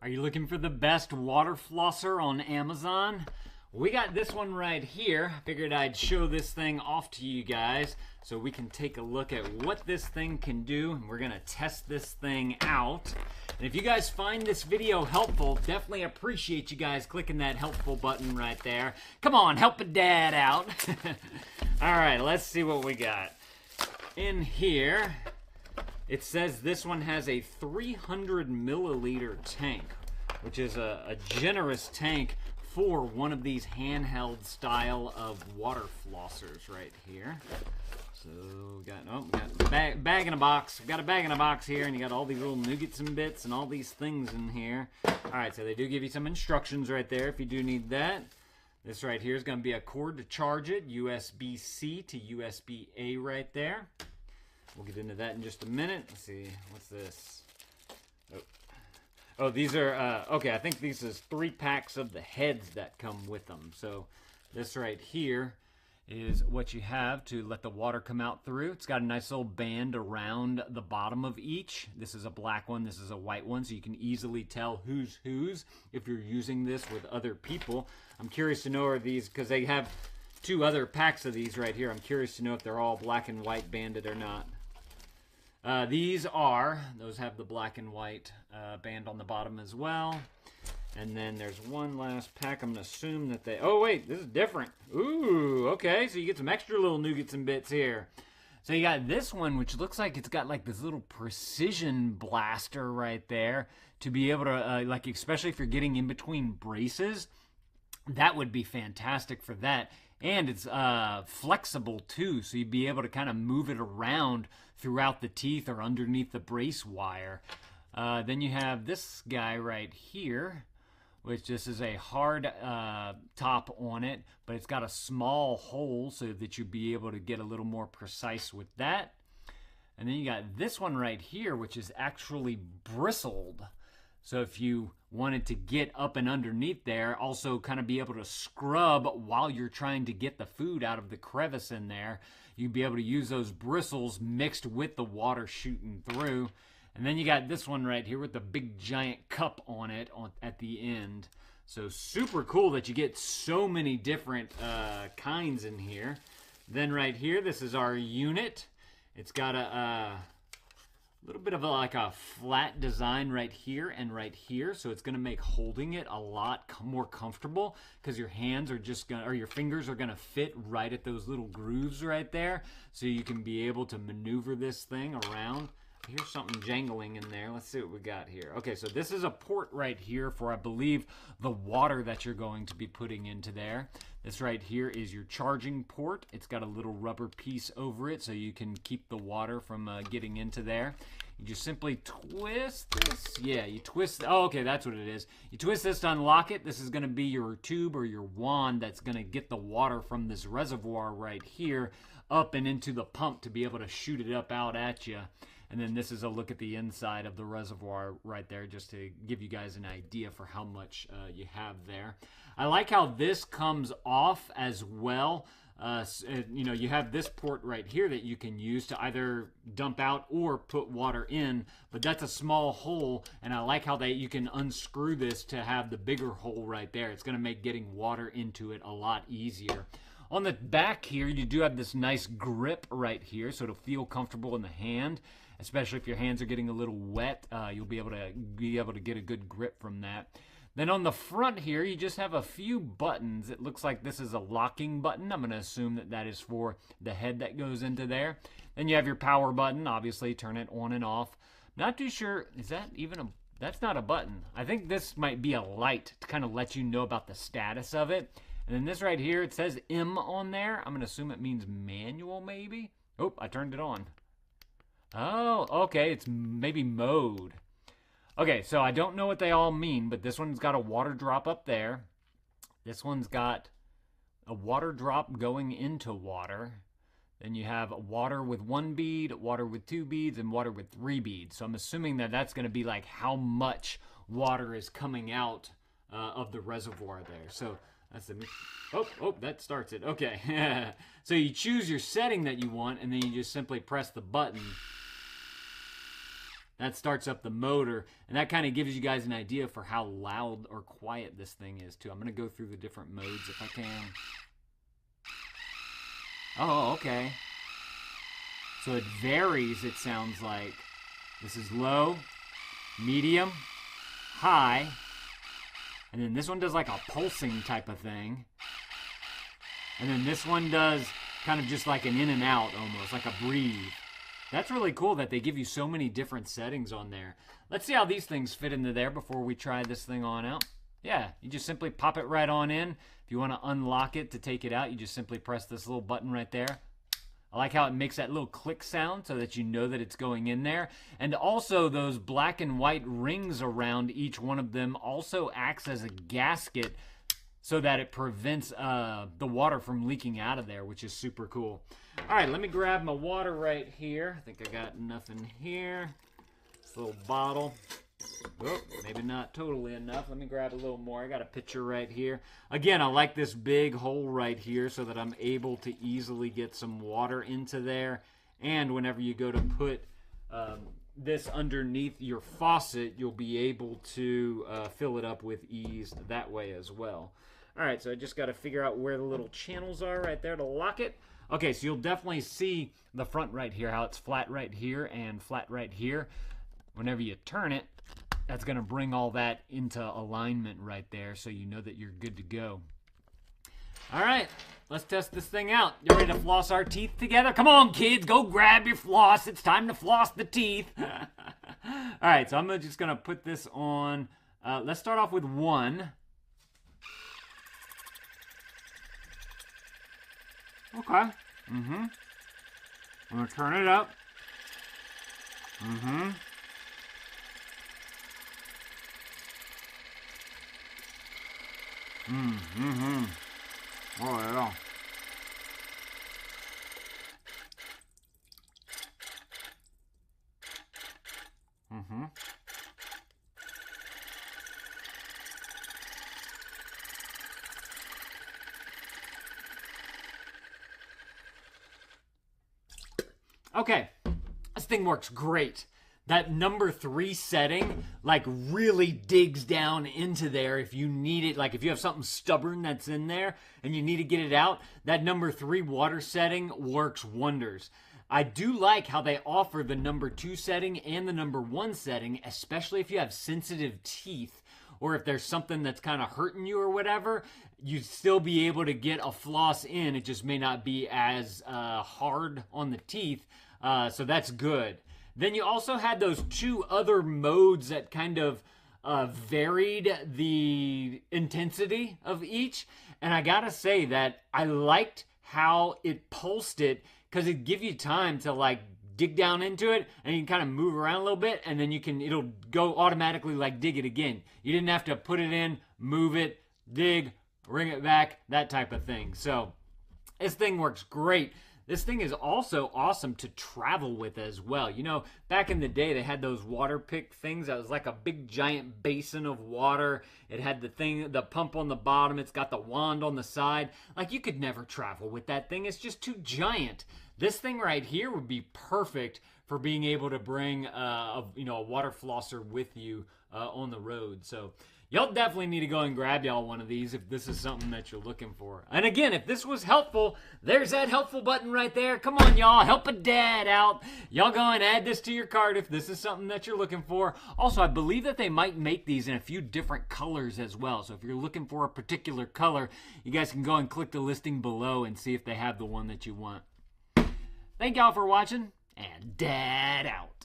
Are you looking for the best water flosser on Amazon? We got this one right here. Figured I'd show this thing off to you guys so we can take a look at what this thing can do, and we're gonna test this thing out. And if you guys find this video helpful, definitely appreciate you guys clicking that helpful button right there. Come on, help a dad out. All right, let's see what we got. In here, it says this one has a 300 milliliter tank, which is a generous tank for one of these handheld style of water flossers right here. So we got a bag in a box. We've got a bag in a box here, and you got all these little nougats and bits and all these things in here. All right, so they do give you some instructions right there if you do need that. This right here is going to be a cord to charge it, USB-C to USB-A right there. We'll get into that in just a minute. Let's see, what's this? Oh, these are, okay, I think these is 3 packs of the heads that come with them. So this right here is what you have to let the water come out through. It's got a nice little band around the bottom of each. This is a black one, this is a white one, so you can easily tell who's whose if you're using this with other people. I'm curious to know, are these, because they have 2 other packs of these right here. I'm curious to know if they're all black and white banded or not. Those have the black and white band on the bottom as well. And then there's one last pack. I'm going to assume that they... Oh, wait, this is different. Ooh, okay, so you get some extra little nougats and bits here. So you got this one, which looks like it's got like this little precision blaster right there to be able to, like, especially if you're getting in between braces, that would be fantastic for that. And it's flexible too, so you'd be able to kind of move it around throughout the teeth or underneath the brace wire. Then you have this guy right here, which this is a hard top on it, but it's got a small hole so that you'd be able to get a little more precise with that. And then you got this one right here, which is actually bristled. So if you wanted to get up and underneath there, also kind of be able to scrub while you're trying to get the food out of the crevice in there, you'd be able to use those bristles mixed with the water shooting through. And then you got this one right here with the big giant cup on it at the end. So super cool that you get so many different kinds in here. Then right here, this is our unit. It's got a little bit of like a flat design right here and right here, so it's going to make holding it a lot more comfortable because your hands are just going to, or your fingers are going to fit right at those little grooves right there, so you can be able to maneuver this thing around. Here's something jangling in there. Let's see what we got here. Okay, so this is a port right here for, I believe, the water that you're going to be putting into there. This right here is your charging port. It's got a little rubber piece over it so you can keep the water from getting into there. You just simply twist this. Yeah, you twist. Oh, okay, that's what it is. You twist this to unlock it. This is going to be your tube or your wand that's going to get the water from this reservoir right here up and into the pump to be able to shoot it up out at you. And then this is a look at the inside of the reservoir right there, just to give you guys an idea for how much you have there. I like how this comes off as well. You know, you have this port right here that you can use to either dump out or put water in, but that's a small hole, and I like how you can unscrew this to have the bigger hole right there. It's going to make getting water into it a lot easier. On the back here, you do have this nice grip right here, so it'll feel comfortable in the hand, especially if your hands are getting a little wet. You'll be able to get a good grip from that. Then on the front here, you just have a few buttons. It looks like this is a locking button. I'm going to assume that that is for the head that goes into there. Then you have your power button, obviously, turn it on and off. Not too sure, is that even a, that's not a button. I think this might be a light to kind of let you know about the status of it. And then this right here, it says M on there. I'm going to assume it means manual, maybe. Oh, I turned it on. Oh, okay, it's maybe mode. Okay, so I don't know what they all mean, but this one's got a water drop up there. This one's got a water drop going into water. Then you have water with 1 bead, water with 2 beads, and water with 3 beads. So I'm assuming that that's going to be like how much water is coming out of the reservoir there. So that's the... Oh, that starts it. Okay. So you choose your setting that you want, and then you just simply press the button. that starts up the motor, and that kind of gives you guys an idea for how loud or quiet this thing is too. I'm going to go through the different modes if I can. Oh, okay. So it varies, it sounds like. This is low, medium, high, and then this one does like a pulsing type of thing. And then this one does kind of just like an in and out almost, like a breathe. That's really cool that they give you so many different settings on there. Let's see how these things fit into there before we try this thing on out. Yeah, you just simply pop it right on in. If you want to unlock it to take it out, you just simply press this little button right there. I like how it makes that little click sound so that you know that it's going in there. And also those black and white rings around each one of them also acts as a gasket so that it prevents the water from leaking out of there, which is super cool. All right, let me grab my water right here. I think I got nothing here. This little bottle. Oh, maybe not totally enough. Let me grab a little more. I got a pitcher right here. Again, I like this big hole right here so that I'm able to easily get some water into there. And whenever you go to put this underneath your faucet, you'll be able to fill it up with ease that way as well. All right, so I just got to figure out where the little channels are right there to lock it. Okay, so you'll definitely see the front right here, how it's flat right here and flat right here. Whenever you turn it, that's going to bring all that into alignment right there so you know that you're good to go. All right, let's test this thing out. You ready to floss our teeth together? Come on, kids, go grab your floss. It's time to floss the teeth. All right, so I'm just going to put this on. Let's start off with one. Okay. I'm going to turn it up. Oh, yeah. Okay, this thing works great. That number 3 setting, like, really digs down into there if you need it. Like, if you have something stubborn that's in there and you need to get it out, that number 3 water setting works wonders. I do like how they offer the number 2 setting and the number 1 setting, especially if you have sensitive teeth or if there's something that's kind of hurting you or whatever, you'd still be able to get a floss in. It just may not be as hard on the teeth, so that's good. Then you also had those 2 other modes that kind of varied the intensity of each. And I gotta say that I liked how it pulsed it because it give you time to like dig down into it and you can kind of move around a little bit and then it'll go automatically like dig it again. You didn't have to put it in, move it, dig, bring it back, that type of thing. So this thing works great. This thing is also awesome to travel with as well. You know, back in the day, they had those water pick things that was like a big giant basin of water. It had the pump on the bottom. It's got the wand on the side. Like, you could never travel with that thing. It's just too giant. This thing right here would be perfect for being able to bring a water flosser with you on the road. So y'all definitely need to go and grab y'all one of these if this is something that you're looking for. And again, if this was helpful, there's that helpful button right there. Come on, y'all. Help a dad out. Y'all go and add this to your cart if this is something that you're looking for. Also, I believe that they might make these in a few different colors as well. So if you're looking for a particular color, you guys can go and click the listing below and see if they have the one that you want. Thank y'all for watching, and dad out.